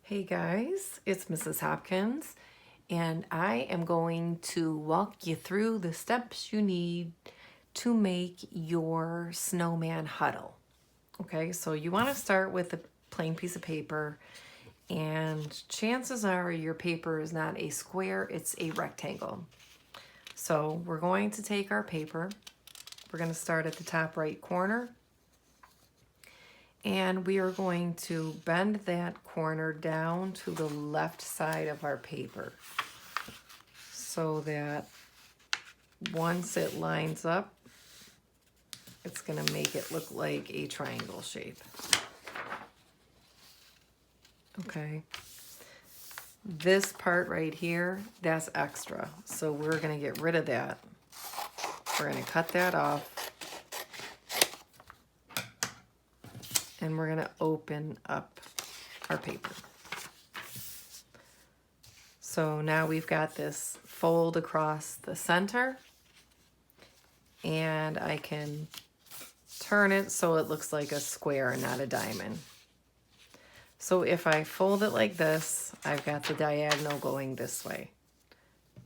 Hey guys, it's Mrs. Hopkins, and I am going to walk you through the steps you need to make your snowman huddle. Okay, so you want to start with a plain piece of paper, and chances are your paper is not a square, it's a rectangle. So we're going to take our paper, we're going to start at the top right corner, and we are going to bend that corner down to the left side of our paper so that once it lines up, it's going to make it look like a triangle shape. Okay. This part right here, that's extra. So we're going to get rid of that. We're going to cut that off. And we're going to open up our paper. So now we've got this fold across the center, and I can turn it so it looks like a square and not a diamond. So if I fold it like this, I've got the diagonal going this way.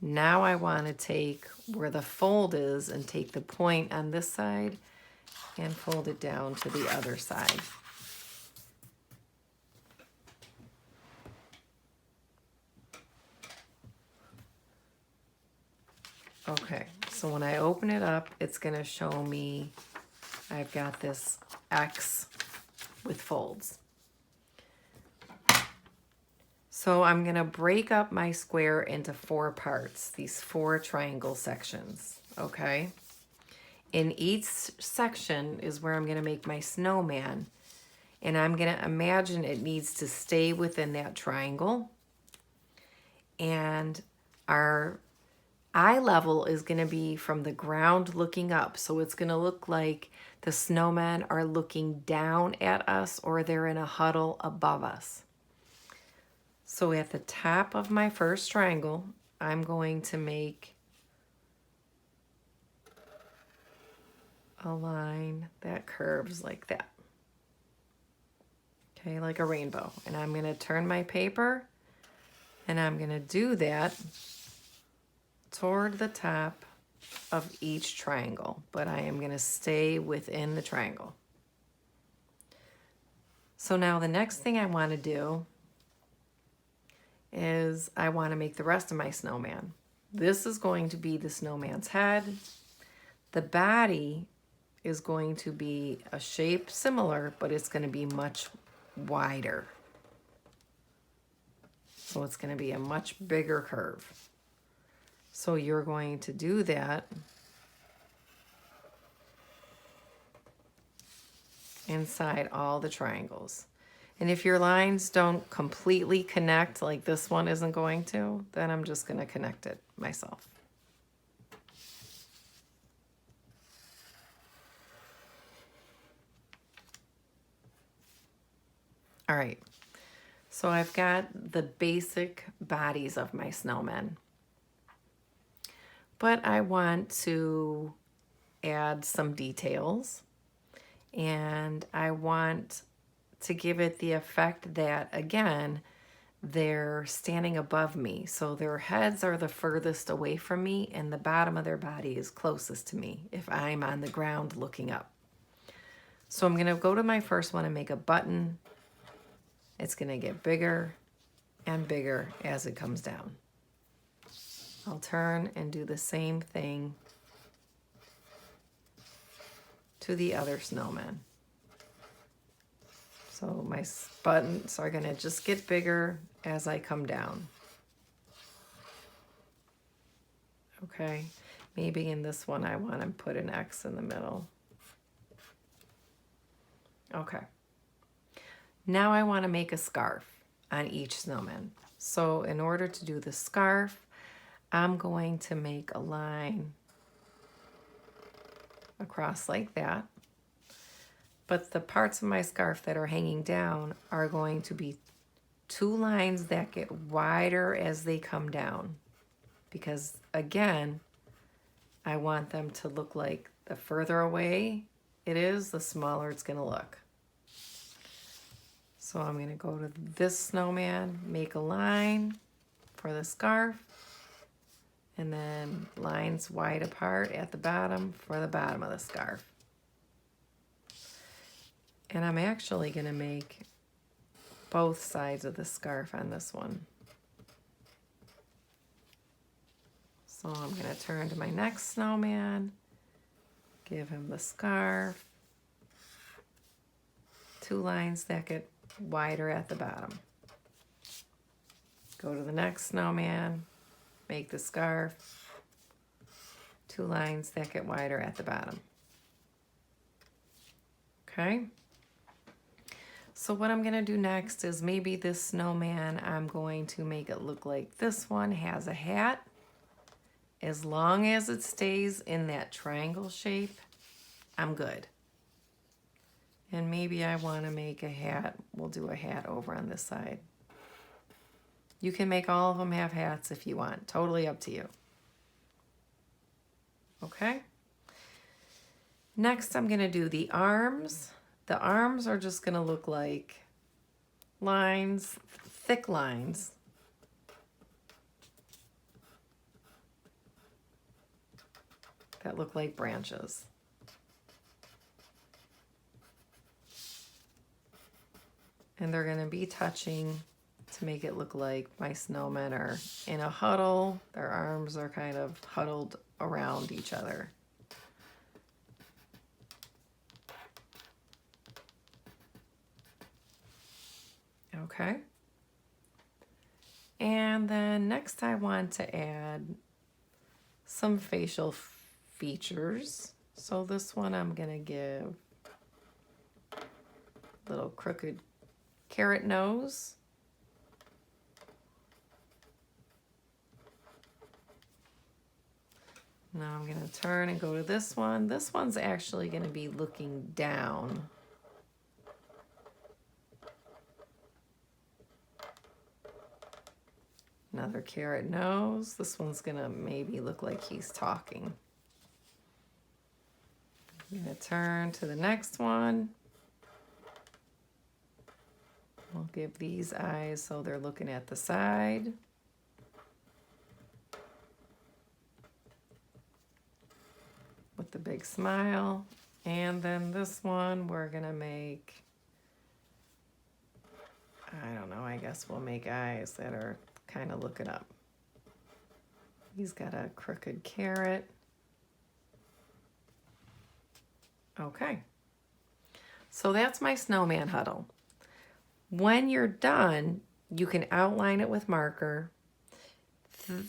Now I want to take where the fold is and take the point on this side and fold it down to the other side. Okay, so when I open it up, it's going to show me I've got this X with folds. So I'm going to break up my square into 4 parts, these 4 triangle sections, okay? In each section is where I'm going to make my snowman, and I'm going to imagine it needs to stay within that triangle, and our eye level is going to be from the ground looking up. So it's going to look like the snowmen are looking down at us or they're in a huddle above us. So at the top of my first triangle, I'm going to make a line that curves like that. Okay, like a rainbow. And I'm going to turn my paper and I'm going to do that toward the top of each triangle, but I am going to stay within the triangle. So now the next thing I want to do is I want to make the rest of my snowman. This is going to be the snowman's head. The body is going to be a shape similar, but it's going to be much wider. So it's going to be a much bigger curve. So you're going to do that inside all the triangles. And if your lines don't completely connect, like this one isn't going to, then I'm just going to connect it myself. All right, so I've got the basic bodies of my snowmen. But I want to add some details, and I want to give it the effect that, again, they're standing above me. So their heads are the furthest away from me and the bottom of their body is closest to me if I'm on the ground looking up. So I'm going to go to my first one and make a button. It's going to get bigger and bigger as it comes down. I'll turn and do the same thing to the other snowman. So my buttons are going to just get bigger as I come down. Okay, maybe in this one I want to put an X in the middle. Okay. Now I want to make a scarf on each snowman. So in order to do the scarf, I'm going to make a line across like that. But the parts of my scarf that are hanging down are going to be 2 lines that get wider as they come down. Because again, I want them to look like the further away it is, the smaller it's going to look. So I'm going to go to this snowman, make a line for the scarf, and then lines wide apart at the bottom for the bottom of the scarf. And I'm actually going to make both sides of the scarf on this one. So I'm going to turn to my next snowman, give him the scarf, 2 lines that get wider at the bottom. Go to the next snowman, make the scarf, 2 lines that get wider at the bottom. Okay? So what I'm going to do next is maybe this snowman, I'm going to make it look like this one has a hat. As long as it stays in that triangle shape, I'm good. And maybe I want to make a hat. We'll do a hat over on this side. You can make all of them have hats if you want. Totally up to you. Okay? Next, I'm going to do the arms. The arms are just going to look like lines, thick lines. That look like branches. And they're going to be touching to make it look like my snowmen are in a huddle. Their arms are kind of huddled around each other. Okay. And then next I want to add some facial features. So this one I'm going to give a little crooked carrot nose. Now I'm going to turn and go to this one. This one's actually going to be looking down. Another carrot nose. This one's going to maybe look like he's talking. I'm going to turn to the next one. We'll give these eyes so they're looking at the side. With the big smile. And then this one we're going to make, I don't know, I guess we'll make eyes that are kind of looking up. He's got a crooked carrot. Okay. So that's my snowman huddle. When you're done, you can outline it with marker.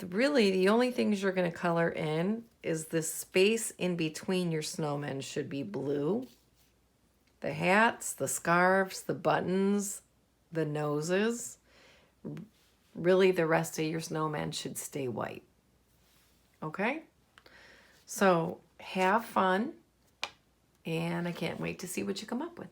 Really, the only things you're going to color in is the space in between your snowmen should be blue. The hats, the scarves, the buttons, the noses. Really, the rest of your snowmen should stay white. Okay? So, have fun, and I can't wait to see what you come up with.